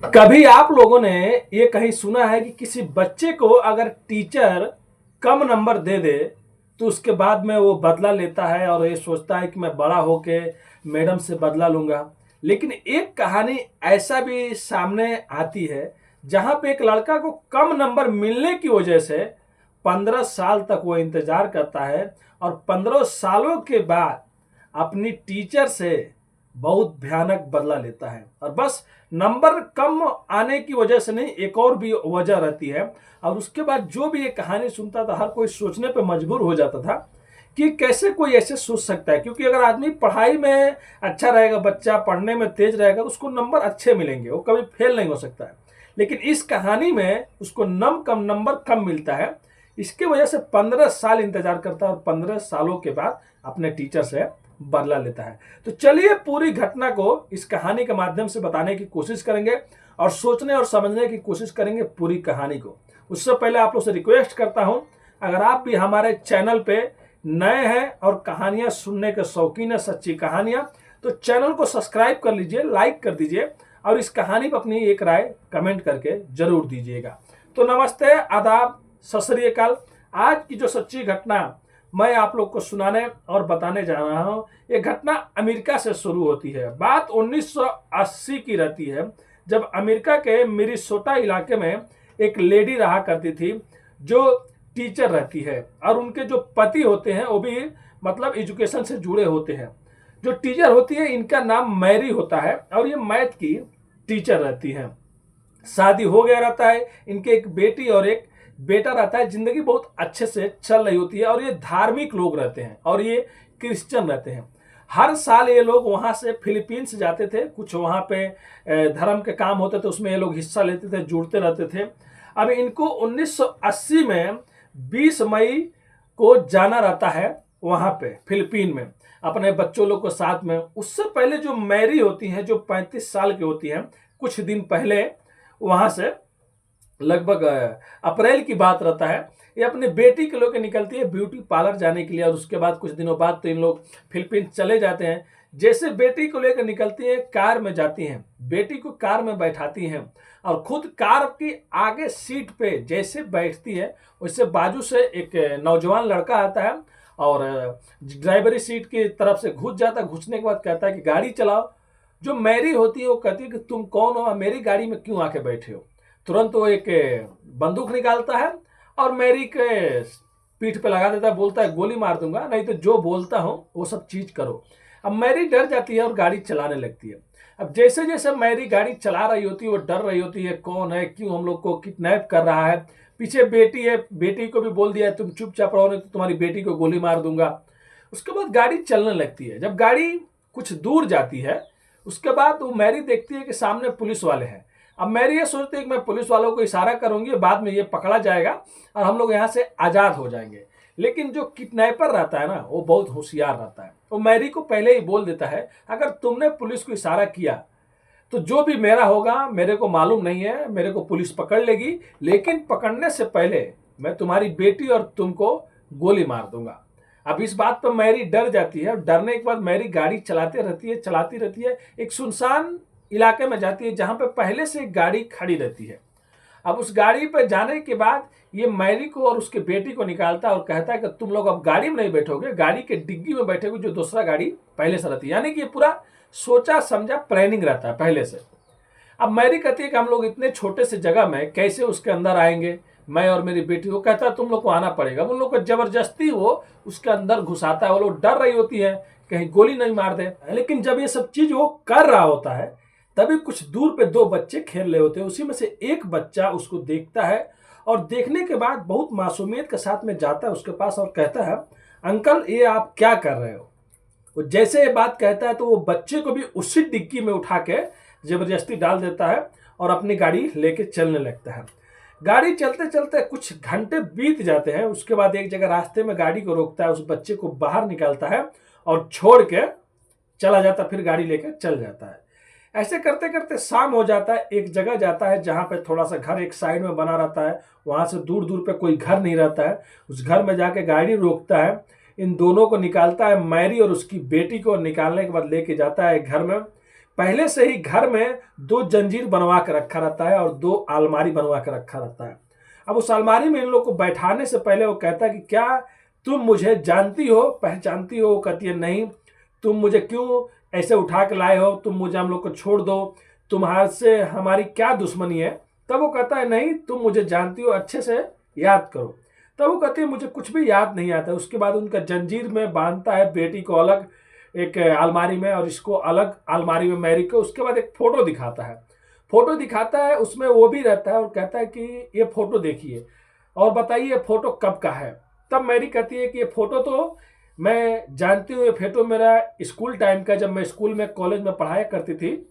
कभी आप लोगों ने ये कहीं सुना है कि किसी बच्चे को अगर टीचर कम नंबर दे दे तो उसके बाद में वो बदला लेता है और ये सोचता है कि मैं बड़ा होके मैडम से बदला लूंगा। लेकिन एक कहानी ऐसा भी सामने आती है जहां पे एक लड़का को कम नंबर मिलने की वजह से 15 साल तक वो इंतजार करता है और 15 सालों के बाद अपनी टीचर से बहुत भयानक बदला लेता है। और बस नंबर कम आने की वजह से नहीं, एक और भी वजह रहती है। और उसके बाद जो भी ये कहानी सुनता था हर कोई सोचने पे मजबूर हो जाता था कि कैसे कोई ऐसे सोच सकता है, क्योंकि अगर आदमी पढ़ाई में अच्छा रहेगा, बच्चा पढ़ने में तेज रहेगा तो उसको नंबर अच्छे मिलेंगे, वो कभी फेल नहीं हो सकता है। लेकिन इस कहानी में उसको कम नंबर कम मिलता है। इसकी वजह से 15 साल इंतजार करता है और 15 सालों के बाद अपने टीचर से बदला लेता है। तो चलिए पूरी घटना को इस कहानी के माध्यम से बताने की कोशिश करेंगे और सोचने और समझने की कोशिश करेंगे पूरी कहानी को। उससे पहले आप लोग से रिक्वेस्ट करता हूं, अगर आप भी हमारे चैनल पे नए हैं और कहानियां सुनने के शौकीन है, सच्ची कहानियां, तो चैनल को सब्सक्राइब कर लीजिए, लाइक कर दीजिए और इस कहानी पर अपनी एक राय कमेंट करके जरूर दीजिएगा। तो नमस्ते, आदाब, सत श्री अकाल। आज की जो सच्ची घटना मैं आप लोग को सुनाने और बताने जा रहा हूं, ये घटना अमेरिका से शुरू होती है। बात 1980 की रहती है, जब अमेरिका के मिनेसोटा इलाके में एक लेडी रहा करती थी जो टीचर रहती है और उनके जो पति होते हैं वो भी मतलब एजुकेशन से जुड़े होते हैं। जो टीचर होती है इनका नाम मैरी होता है और ये मैथ की टीचर रहती है। शादी हो गया रहता है, इनके एक बेटी और एक बेटा रहता है। जिंदगी बहुत अच्छे से चल रही होती है और ये धार्मिक लोग रहते हैं और ये क्रिश्चियन रहते हैं। हर साल ये लोग वहां से फिलीपींस जाते थे, कुछ वहां पे धर्म के काम होते थे, उसमें ये लोग हिस्सा लेते थे, जुड़ते रहते थे। अब इनको 1980 में 20 मई को जाना रहता है वहां पे फिलीपीन में अपने बच्चों लोग को साथ में। उससे पहले जो मैरी होती हैं, जो 35 साल की होती हैं, कुछ दिन पहले वहां से लगभग अप्रैल की बात रहता है, ये अपने बेटी के लेकर निकलती है ब्यूटी पार्लर जाने के लिए। और उसके बाद कुछ दिनों बाद तो इन लोग फिलीपींस चले जाते हैं। जैसे बेटी को लेकर निकलती हैं, कार में जाती हैं, बेटी को कार में बैठाती हैं और खुद कार की आगे सीट पे जैसे बैठती है वैसे बाजू से एक नौजवान लड़का आता है और ड्राइवरी सीट की तरफ से घुस जाता है। घुसने के बाद कहता है कि गाड़ी चलाओ। जो मैरी होती है वो कहती है कि तुम कौन हो, मेरी गाड़ी में क्यों आके बैठे हो। तुरंत वो एक बंदूक निकालता है और मैरी के पीठ पे लगा देता है, बोलता है गोली मार दूंगा, नहीं तो जो बोलता हूं वो सब चीज करो। अब मैरी डर जाती है और गाड़ी चलाने लगती है। अब जैसे जैसे मैरी गाड़ी चला रही होती है वो डर रही होती है, कौन है, क्यों हम लोग को किडनैप कर रहा है। पीछे बेटी है, बेटी को भी बोल दिया है तुम चुपचाप रहो नहीं तो तुम्हारी बेटी को गोली मार दूंगा। उसके बाद गाड़ी चलने लगती है। जब गाड़ी कुछ दूर जाती है उसके बाद वो मैरी देखती है कि सामने पुलिस वाले हैं। अब मैरी ये सोचती है कि मैं पुलिस वालों को इशारा करूंगी, बाद में ये पकड़ा जाएगा और हम लोग यहाँ से आजाद हो जाएंगे। लेकिन जो किडनैपर रहता है ना वो बहुत होशियार रहता है। वो मैरी को पहले ही बोल देता है अगर तुमने पुलिस को इशारा किया तो जो भी मेरा होगा मेरे को मालूम नहीं है, मेरे को पुलिस पकड़ लेगी, लेकिन पकड़ने से पहले मैं तुम्हारी बेटी और तुमको गोली मार दूंगा। अब इस बात पर मैरी डर जाती है और डरने के बाद मैरी गाड़ी चलाती रहती है। एक सुनसान इलाके में जाती है जहां पे पहले से एक गाड़ी खड़ी रहती है। अब उस गाड़ी पर जाने के बाद ये मैरी को और उसके बेटी को निकालता है और कहता है कि तुम लोग अब गाड़ी में नहीं बैठोगे, गाड़ी के डिग्गी में बैठोगे जो दूसरा गाड़ी पहले से रहती है। यानी कि ये पूरा सोचा समझा प्लानिंग रहता है पहले से। अब मैरी कहती है कि हम लोग इतने छोटे से जगह में कैसे उसके अंदर आएंगे, मैं और मेरी बेटी। वो कहता है तुम लोग को आना पड़ेगा। उन लोग को जबरदस्ती वो उसके अंदर घुसाता है। वो लोग डर रही होती है कहीं गोली नहीं मार दे। लेकिन जब ये सब चीज वो कर रहा होता है तभी कुछ दूर पे दो बच्चे खेल रहे होते हैं। उसी में से एक बच्चा उसको देखता है और देखने के बाद बहुत मासूमियत के साथ में जाता है उसके पास और कहता है अंकल ये आप क्या कर रहे हो। वो जैसे ये बात कहता है तो वो बच्चे को भी उसी डिग्गी में उठा के जबरदस्ती डाल देता है और अपनी गाड़ी लेके चलने लगता है। गाड़ी चलते चलते कुछ घंटे बीत जाते हैं। उसके बाद एक जगह रास्ते में गाड़ी को रोकता है, उस बच्चे को बाहर निकालता है और छोड़ के चला जाता, फिर गाड़ी लेकर चल जाता है। ऐसे करते करते शाम हो जाता है। एक जगह जाता है जहां पे थोड़ा सा घर एक साइड में बना रहता है, वहां से दूर दूर पे कोई घर नहीं रहता है। उस घर में जाके गाड़ी रोकता है, इन दोनों को निकालता है, मैरी और उसकी बेटी को निकालने के बाद लेके जाता है घर में। पहले से ही घर में 2 जंजीर बनवा के रखा रहता है और 2 अलमारी बनवा के रखा रहता है। अब उस अलमारी में इन लोग को बैठाने से पहले वो कहता है कि क्या तुम मुझे जानती हो, पहचानती हो? वो कहती है नहीं। तुम मुझे क्यों ऐसे उठा के लाए हो? तुम मुझे हम लोग को छोड़ दो, तुम्हारे से हमारी क्या दुश्मनी है? तब वो कहता है नहीं, तुम मुझे जानती हो, अच्छे से याद करो। तब वो कहती है मुझे कुछ भी याद नहीं आता। उसके बाद उनका जंजीर में बांधता है, बेटी को अलग एक अलमारी में और इसको अलग अलमारी में, मैरी को। उसके बाद एक फोटो दिखाता है, फोटो दिखाता है, उसमें वो भी रहता है और कहता है कि ये फोटो देखिए और बताइए ये फोटो कब का है। तब मैरी कहती है कि ये फोटो तो मैं जानती हूँ, ये फोटो मेरा स्कूल टाइम का, जब मैं स्कूल में कॉलेज में पढ़ाया करती थी,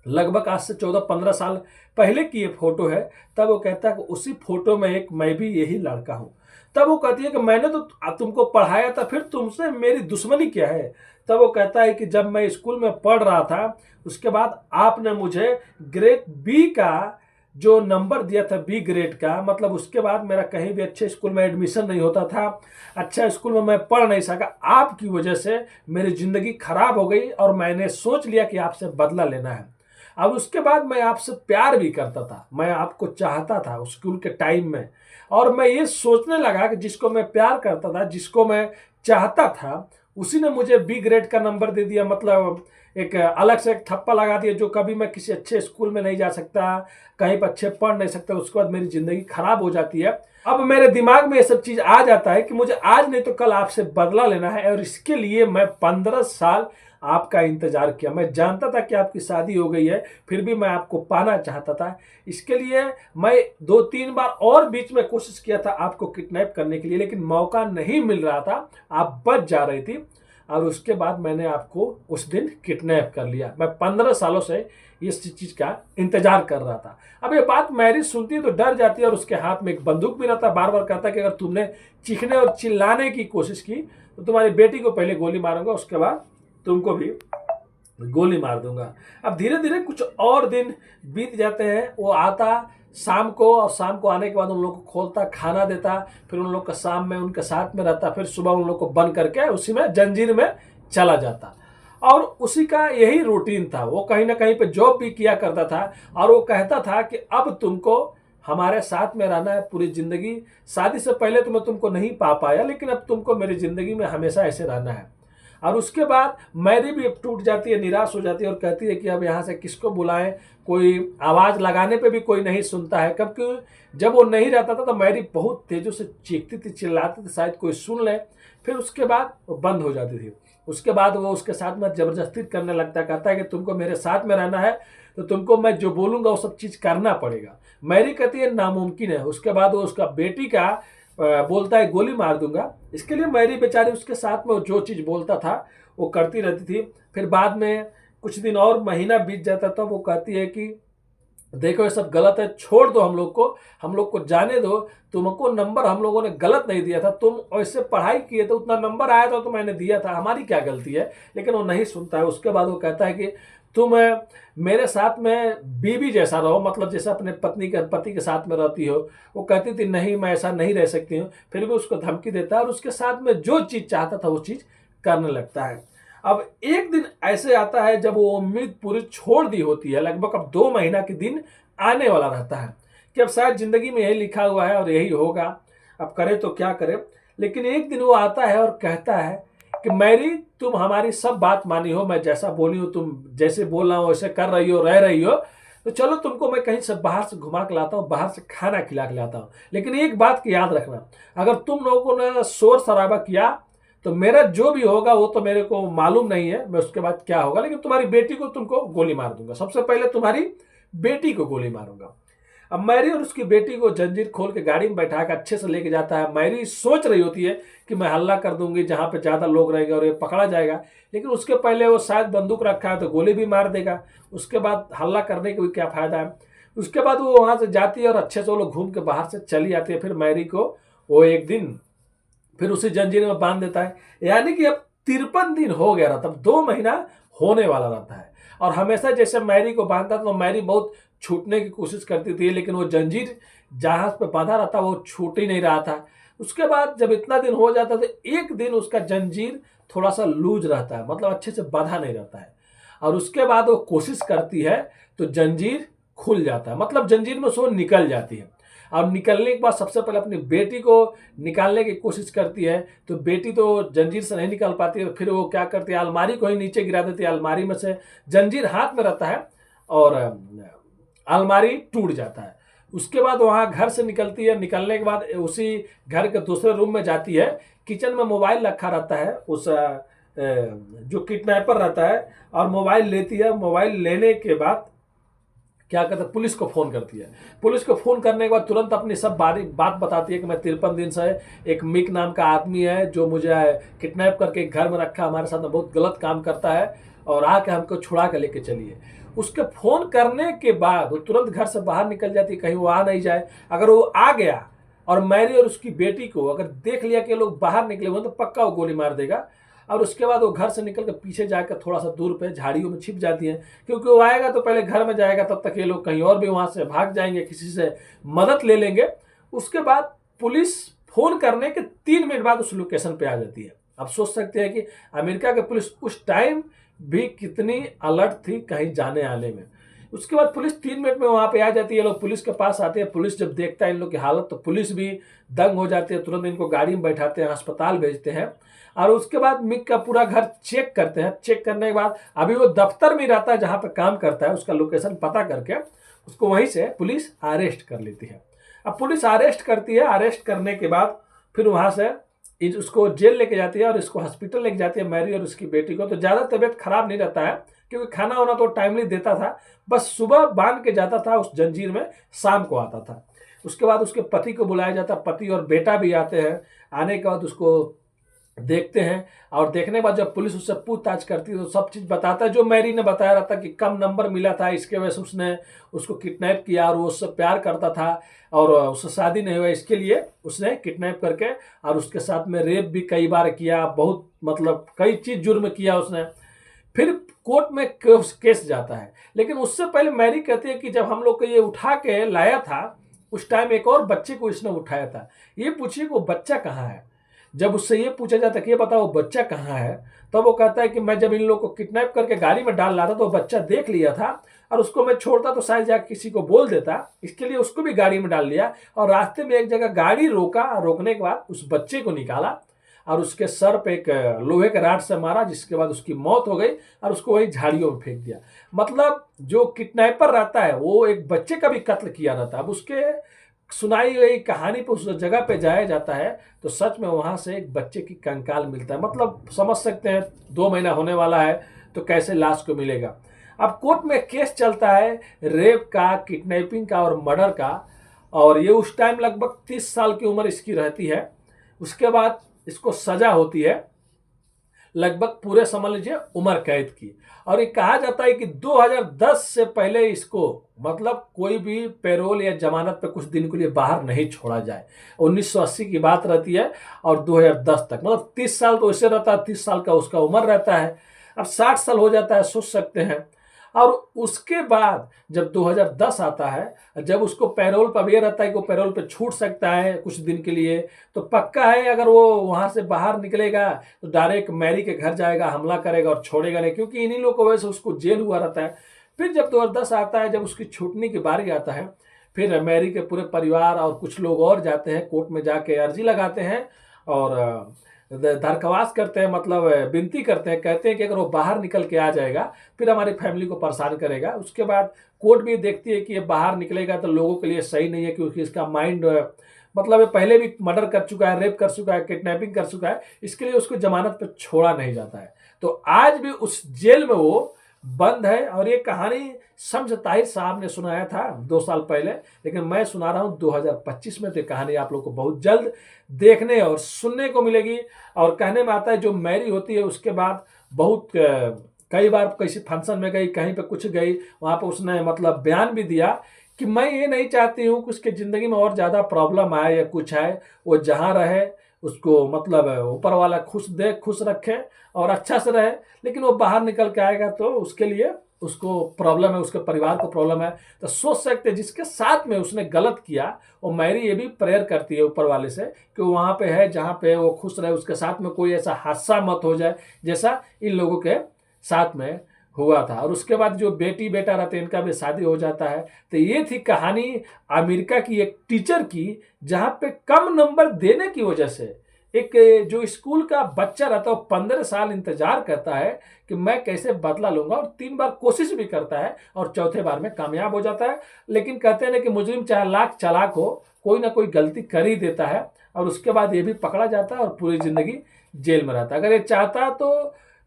लगभग आज से 14-15 साल पहले की ये फोटो है। तब वो कहता है कि उसी फोटो में एक मैं भी यही लड़का हूँ। तब वो कहती है कि मैंने तो तुमको पढ़ाया था, फिर तुमसे मेरी दुश्मनी क्या है? तब वो कहता है कि जब मैं स्कूल में पढ़ रहा था, उसके बाद आपने मुझे ग्रेड बी का जो नंबर दिया था, बी ग्रेड का, मतलब उसके बाद मेरा कहीं भी अच्छे स्कूल में एडमिशन नहीं होता था, अच्छा स्कूल में मैं पढ़ नहीं सका। आपकी वजह से मेरी ज़िंदगी खराब हो गई और मैंने सोच लिया कि आपसे बदला लेना है। अब उसके बाद मैं आपसे प्यार भी करता था, मैं आपको चाहता था उस स्कूल के टाइम में, और मैं ये सोचने लगा कि जिसको मैं प्यार करता था, जिसको मैं चाहता था, उसी ने मुझे बी ग्रेड का नंबर दे दिया। मतलब एक अलग से एक थप्पा लगा दिया, जो कभी मैं किसी अच्छे स्कूल में नहीं जा सकता, कहीं पर अच्छे पढ़ नहीं सकता, उसके बाद मेरी ज़िंदगी खराब हो जाती है। अब मेरे दिमाग में ये सब चीज़ आ जाता है कि मुझे आज नहीं तो कल आपसे बदला लेना है, और इसके लिए मैं 15 साल आपका इंतजार किया। मैं जानता था कि आपकी शादी हो गई है, फिर भी मैं आपको पाना चाहता था। इसके लिए मैं 2-3 बार और बीच में कोशिश किया था आपको किडनैप करने के लिए, लेकिन मौका नहीं मिल रहा था, आप बच जा रही थी, और उसके बाद मैंने आपको उस दिन किडनैप कर लिया। मैं 15 सालों से इस चीज़ का इंतजार कर रहा था। अब ये बात मैरी सुनती है तो डर जाती है, और उसके हाथ में एक बंदूक भी रहता है। बार बार कहता है कि अगर तुमने चीखने और चिल्लाने की कोशिश की तो तुम्हारी बेटी को पहले गोली मारूंगा, उसके बाद तुमको भी गोली मार दूंगा। अब धीरे धीरे कुछ और दिन बीत जाते हैं। वो आता शाम को, और शाम को आने के बाद उन लोग को खोलता, खाना देता, फिर उन लोग का शाम में उनके साथ में रहता, फिर सुबह उन लोग को बंद करके उसी में जंजीर में चला जाता। और उसी का यही रूटीन था। वो कहीं ना कहीं पे जॉब भी किया करता था, और वो कहता था कि अब तुमको हमारे साथ में रहना है पूरी जिंदगी। शादी से पहले तो मैं तुमको नहीं पा पाया, लेकिन अब तुमको मेरी जिंदगी में हमेशा ऐसे रहना है। और उसके बाद मैरी भी टूट जाती है, निराश हो जाती है, और कहती है कि अब यहाँ से किसको बुलाएं, कोई आवाज़ लगाने पे भी कोई नहीं सुनता है। क्योंकि जब वो नहीं रहता था तो मैरी बहुत तेज़ों से चीखती थी, चिल्लाती थी, शायद कोई सुन ले। फिर उसके बाद वो बंद हो जाती थी। उसके बाद वो उसके साथ में ज़बरदस्ती करने लगता है, कहता है कि तुमको मेरे साथ में रहना है तो तुमको मैं जो बोलूँगा वो सब चीज़ करना पड़ेगा। मैरी कहती है नामुमकिन है। उसके बाद वो उसका बेटी का बोलता है गोली मार दूंगा। इसके लिए मैरी बेचारी उसके साथ में जो चीज़ बोलता था वो करती रहती थी। फिर बाद में कुछ दिन और महीना बीत जाता, तो वो कहती है कि देखो ये सब गलत है, छोड़ दो हम लोग को जाने दो। तुमको नंबर हम लोगों ने गलत नहीं दिया था, तुम ऐसे पढ़ाई किए तो उतना नंबर आया था तो मैंने दिया था, हमारी क्या गलती है? लेकिन वो नहीं सुनता है। उसके बाद वो कहता है कि तुम मेरे साथ में बीवी जैसा रहो, मतलब जैसे अपने पति के साथ में रहती हो। वो कहती थी नहीं मैं ऐसा नहीं रह सकती हूँ, फिर भी उसको धमकी देता है, और उसके साथ में जो चीज़ चाहता था वो चीज़ करने लगता है। अब एक दिन ऐसे आता है जब वो उम्मीद पूरी छोड़ दी होती है, लगभग अब 2 महीना के दिन आने वाला रहता है कि अब शायद जिंदगी में यही लिखा हुआ है और यही होगा, अब करे तो क्या करे। लेकिन एक दिन वो आता है और कहता है कि मैरी तुम हमारी सब बात मानी हो, मैं जैसा बोली हूँ, तुम जैसे बोल रहा हो वैसे कर रही हो, रह रही हो, तो चलो तुमको मैं कहीं से बाहर से घुमा के लाता हूँ, बाहर से खाना खिला के लाता हूँ। लेकिन एक बात की याद रखना, अगर तुम लोगों ने शोर शराबा किया तो मेरा जो भी होगा वो तो मेरे को मालूम नहीं है, मैं उसके बाद क्या होगा, लेकिन तुम्हारी बेटी को तुमको गोली मार दूंगा। सबसे पहले तुम्हारी बेटी को गोली मारूंगा। अब मैरी और उसकी बेटी को जंजीर खोल के गाड़ी में बैठा के अच्छे से लेके जाता है। मैरी सोच रही होती है कि मैं हल्ला कर दूंगी जहां पे ज्यादा लोग रहेंगे और ये पकड़ा जाएगा, लेकिन उसके पहले वो शायद बंदूक रखा है तो गोली भी मार देगा। उसके बाद हल्ला करने का भी क्या फायदा है। उसके बाद वो वहां से जाती है और अच्छे से वो लोग घूम के बाहर से चली आती है। फिर मैरी को वो एक दिन फिर उसी जंजीर में बांध देता है। यानी कि अब 53 दिन हो गया रहता, अब 2 महीना होने वाला रहता है। और हमेशा जैसे मैरी को बांधता था तो मैरी बहुत छूटने की कोशिश करती थी, लेकिन वो जंजीर जहाज पे बांधा रहता वो छूट ही नहीं रहा था। उसके बाद जब इतना दिन हो जाता तो एक दिन उसका जंजीर थोड़ा सा लूज रहता है, मतलब अच्छे से बांधा नहीं रहता है। और उसके बाद वो कोशिश करती है तो जंजीर खुल जाता है, मतलब जंजीर में से वो निकल जाती है। और निकलने के बाद सबसे पहले अपनी बेटी को निकालने की कोशिश करती है, तो बेटी तो जंजीर से नहीं निकल पाती है। फिर वो क्या करती है, अलमारी को ही नीचे गिरा देती है, अलमारी में से जंजीर हाथ में रहता है और अलमारी टूट जाता है। उसके बाद वहाँ घर से निकलती है, निकलने के बाद उसी घर के दूसरे रूम में जाती है। किचन में मोबाइल रखा रहता है उस जो किडनैपर रहता है, और मोबाइल लेती है। मोबाइल लेने के बाद क्या करता है, पुलिस को फ़ोन करती है। पुलिस को फ़ोन करने के बाद तुरंत अपनी सब बात बताती है कि मैं 53 दिन से एक मिक नाम का आदमी है जो मुझे किडनैप करके एक घर में रखा, हमारे साथ में बहुत गलत काम करता है और आके हमको छुड़ा के लेके चलिए। उसके फ़ोन करने के बाद वो तुरंत घर से बाहर निकल जाती है, कहीं वो आ नहीं जाए। अगर वो आ गया और मैरी और उसकी बेटी को अगर देख लिया कि लोग बाहर निकले हुए तो पक्का वो गोली मार देगा। और उसके बाद वो घर से निकल कर पीछे जाकर थोड़ा सा दूर पे झाड़ियों में छिप जाती है, क्योंकि वो आएगा तो पहले घर में जाएगा, तब तक ये लोग कहीं और भी वहाँ से भाग जाएंगे, किसी से मदद ले लेंगे। उसके बाद पुलिस फ़ोन करने के 3 मिनट बाद उस लोकेशन पे आ जाती है। आप सोच सकते हैं कि अमेरिका की पुलिस उस टाइम भी कितनी अलर्ट थी कहीं जाने आने में। उसके बाद पुलिस 3 मिनट में वहाँ पे आ जाती है। लोग पुलिस के पास आते हैं। पुलिस जब देखता है इन लोग की हालत तो पुलिस भी दंग हो जाती है। तुरंत इनको गाड़ी में बैठाते हैं, अस्पताल भेजते हैं और उसके बाद मिक का पूरा घर चेक करते हैं। चेक करने के बाद अभी वो दफ्तर में रहता है जहाँ पे काम करता है, उसका लोकेशन पता करके उसको वहीं से पुलिस अरेस्ट कर लेती है। अब पुलिस अरेस्ट करती है, अरेस्ट करने के बाद फिर वहाँ से उसको जेल लेके जाती है और इसको हॉस्पिटल लेके जाती है, मैरी और उसकी बेटी को। तो ज़्यादा तबीयत खराब नहीं रहता है, क्योंकि खाना वाना तो टाइमली देता था, बस सुबह बांध के जाता था उस जंजीर में, शाम को आता था। उसके बाद उसके पति को बुलाया जाता, पति और बेटा भी आते हैं। आने के बाद उसको देखते हैं और देखने के बाद जब पुलिस उससे पूछताछ करती है तो सब चीज़ बताता है जो मैरी ने बताया रहता कि कम नंबर मिला था, इसके वजह से उसने उसको किडनैप किया और वो उससे प्यार करता था और उससे शादी नहीं हुआ, इसके लिए उसने किडनैप करके और उसके साथ में रेप भी कई बार किया, बहुत मतलब कई चीज़ जुर्म किया उसने। फिर कोर्ट में केस जाता है। लेकिन उससे पहले मैरी कहती है कि जब हम लोग को ये उठा के लाया था उस टाइम एक और बच्चे को इसने उठाया था, ये पूछिए कि वो बच्चा कहाँ है। जब उससे ये पूछा जाता है कि ये बताओ वो बच्चा कहाँ है, तब वो कहता है कि मैं जब इन लोगों को किडनैप करके गाड़ी में डाल रहा था तो वो बच्चा देख लिया था और उसको मैं छोड़ता तो शायद जाकर किसी को बोल देता, इसके लिए उसको भी गाड़ी में डाल लिया और रास्ते में एक जगह गाड़ी रोका। रोकने के बाद उस बच्चे को निकाला और उसके सर पे एक लोहे के राड से मारा, जिसके बाद उसकी मौत हो गई और उसको वही झाड़ियों में फेंक दिया। मतलब जो किडनैपर रहता है वो एक बच्चे का भी कत्ल किया रहता है। अब उसके सुनाई गई कहानी पर उस जगह पे जाया जाता है तो सच में वहां से एक बच्चे की कंकाल मिलता है। मतलब समझ सकते हैं 2 महीना होने वाला है तो कैसे लाश को मिलेगा। अब कोर्ट में केस चलता है रेप का, किडनैपिंग का और मर्डर का, और ये उस टाइम लगभग 30 साल की उम्र इसकी रहती है। उसके बाद इसको सजा होती है लगभग पूरे समझ लीजिए उम्र कैद की। और ये कहा जाता है कि 2010 से पहले इसको मतलब कोई भी पैरोल या जमानत पे कुछ दिन के लिए बाहर नहीं छोड़ा जाए। 1980 की बात रहती है और 2010 तक, मतलब 30 साल तो ऐसे रहता है, 30 साल का उसका उम्र रहता है। अब 60 साल हो जाता है, सोच सकते हैं। और उसके बाद जब 2010 आता है, जब उसको पैरोल पर ये रहता है कि वो पैरोल पे छूट सकता है कुछ दिन के लिए, तो पक्का है अगर वो वहाँ से बाहर निकलेगा तो डायरेक्ट मैरी के घर जाएगा, हमला करेगा और छोड़ेगा नहीं, क्योंकि इन्हीं लोगों की वजह से उसको जेल हुआ रहता है। फिर जब 2010 आता है, जब उसकी छूटने की बारी आता है, फिर मैरी के पूरे परिवार और कुछ लोग और जाते हैं कोर्ट में, जाके अर्जी लगाते हैं और दरख्वास्त करते हैं, मतलब विनती करते हैं, कहते हैं कि अगर वो बाहर निकल के आ जाएगा फिर हमारी फैमिली को परेशान करेगा। उसके बाद कोर्ट भी देखती है कि ये बाहर निकलेगा तो लोगों के लिए सही नहीं है, क्योंकि इसका माइंड मतलब ये पहले भी मर्डर कर चुका है, रेप कर चुका है, किडनैपिंग कर चुका है, इसके लिए उसको जमानत पर छोड़ा नहीं जाता है। तो आज भी उस जेल में वो बंद है। और ये कहानी शम्स ताहिर साहब ने सुनाया था 2 साल पहले, लेकिन मैं सुना रहा हूँ 2025 में। तो कहानी आप लोग को बहुत जल्द देखने और सुनने को मिलेगी। और कहने में आता है जो मैरी होती है उसके बाद बहुत कई बार किसी फंक्शन में गई, कहीं पे कुछ गई, वहाँ पे उसने मतलब बयान भी दिया कि मैं ये नहीं चाहती हूँ कि उसकी ज़िंदगी में और ज़्यादा प्रॉब्लम आए या कुछ आए, वो जहाँ रहे उसको मतलब ऊपर वाला खुश रखे और अच्छा से रहे। लेकिन वो बाहर निकल के आएगा तो उसके लिए उसको प्रॉब्लम है, उसके परिवार को प्रॉब्लम है। तो सोच सकते हैं जिसके साथ में उसने गलत किया, और मैरी ये भी प्रेयर करती है ऊपर वाले से कि वहाँ पे है जहाँ पे वो खुश रहे, उसके साथ में कोई ऐसा हादसा मत हो जाए जैसा इन लोगों के साथ में हुआ था, और उसके बाद जो बेटी बेटा रहते हैं इनका भी शादी हो जाता है। तो ये थी कहानी अमेरिका की एक टीचर की, जहां पे कम नंबर देने की वजह से एक जो स्कूल का बच्चा रहता है वो 15 साल इंतजार करता है कि मैं कैसे बदला लूंगा, और 3 बार कोशिश भी करता है और चौथे बार में कामयाब हो जाता है। लेकिन कहते हैं ना कि मुजरिम चाहे लाख चालाक हो, कोई ना कोई गलती कर ही देता है, और उसके बाद ये भी पकड़ा जाता है और पूरी जिंदगी जेल में रहता है। अगर ये चाहता तो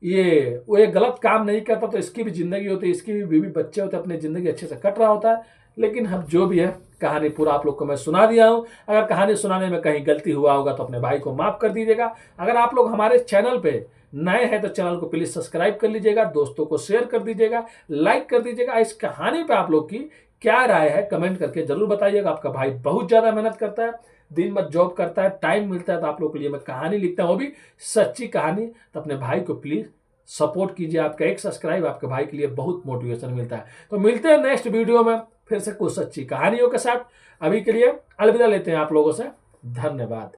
वो ये गलत काम नहीं करता तो इसकी भी जिंदगी होती, इसकी भी बीवी बच्चे होते, अपनी जिंदगी अच्छे से कट रहा होता है। लेकिन हम जो भी है कहानी पूरा आप लोग को मैं सुना दिया हूं। अगर कहानी सुनाने में कहीं गलती हुआ होगा तो अपने भाई को माफ कर दीजिएगा। अगर आप लोग हमारे चैनल पे नए हैं तो चैनल को प्लीज सब्सक्राइब कर लीजिएगा, दोस्तों को शेयर कर दीजिएगा, लाइक कर दीजिएगा। इस कहानी पे आप लोग की क्या राय है कमेंट करके जरूर बताइएगा। आपका भाई बहुत ज्यादा मेहनत करता है, दिन भर जॉब करता है, टाइम मिलता है तो आप लोग के लिए मैं कहानी लिखता हूं, वो भी सच्ची कहानी। तो अपने भाई को प्लीज सपोर्ट कीजिए, आपका एक सब्सक्राइब आपके भाई के लिए बहुत मोटिवेशन मिलता है। तो मिलते हैं नेक्स्ट वीडियो में फिर से कुछ सच्ची कहानियों के साथ। अभी के लिए अलविदा लेते हैं आप लोगों से, धन्यवाद।